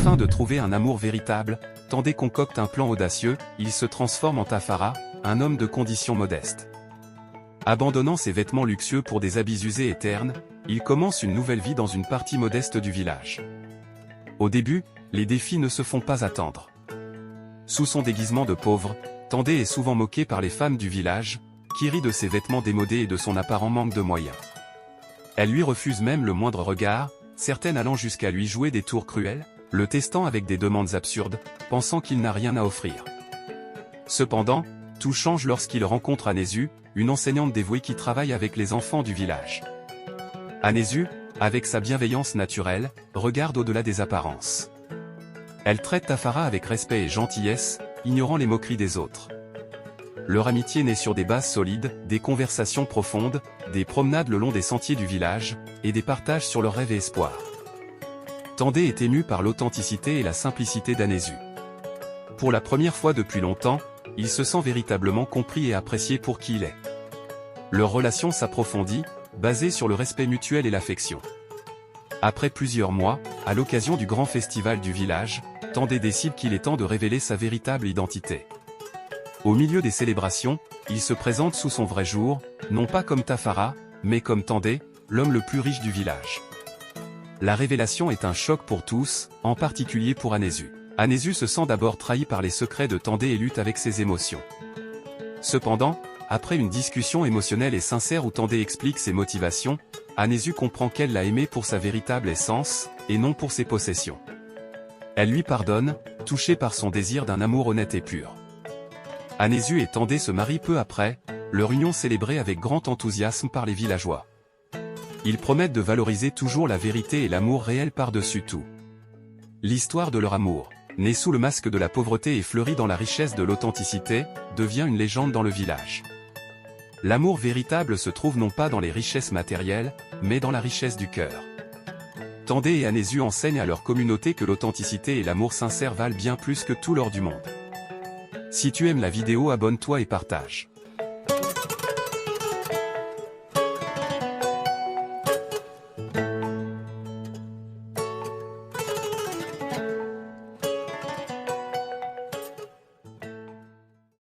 Afin de trouver un amour véritable, Tandé concocte un plan audacieux, il se transforme en Tafara, un homme de condition modeste. Abandonnant ses vêtements luxueux pour des habits usés et ternes, il commence une nouvelle vie dans une partie modeste du village. Au début, les défis ne se font pas attendre. Sous son déguisement de pauvre, Tandé est souvent moqué par les femmes du village, qui rient de ses vêtements démodés et de son apparent manque de moyens. Elles lui refusent même le moindre regard, certaines allant jusqu'à lui jouer des tours cruels, le testant avec des demandes absurdes, pensant qu'il n'a rien à offrir. Cependant, tout change lorsqu'il rencontre Anésu, une enseignante dévouée qui travaille avec les enfants du village. Anésu, avec sa bienveillance naturelle, regarde au-delà des apparences. Elle traite Tafara avec respect et gentillesse, ignorant les moqueries des autres. Leur amitié naît sur des bases solides, des conversations profondes, des promenades le long des sentiers du village, et des partages sur leurs rêves et espoirs. Tandé est ému par l'authenticité et la simplicité d'Anésu. Pour la première fois depuis longtemps, il se sent véritablement compris et apprécié pour qui il est. Leur relation s'approfondit, basée sur le respect mutuel et l'affection. Après plusieurs mois, à l'occasion du grand festival du village, Tandé décide qu'il est temps de révéler sa véritable identité. Au milieu des célébrations, il se présente sous son vrai jour, non pas comme Tafara, mais comme Tandé, l'homme le plus riche du village. La révélation est un choc pour tous, en particulier pour Anésu. Anésu se sent d'abord trahi par les secrets de Tandé et lutte avec ses émotions. Cependant, après une discussion émotionnelle et sincère où Tandé explique ses motivations, Anésu comprend qu'elle l'a aimé pour sa véritable essence, et non pour ses possessions. Elle lui pardonne, touchée par son désir d'un amour honnête et pur. Anésu et Tandé se marient peu après, leur union célébrée avec grand enthousiasme par les villageois. Ils promettent de valoriser toujours la vérité et l'amour réel par-dessus tout. L'histoire de leur amour, née sous le masque de la pauvreté et fleurie dans la richesse de l'authenticité, devient une légende dans le village. L'amour véritable se trouve non pas dans les richesses matérielles, mais dans la richesse du cœur. Tandé et Anésu enseignent à leur communauté que l'authenticité et l'amour sincère valent bien plus que tout l'or du monde. Si tu aimes la vidéo, abonne-toi et partage.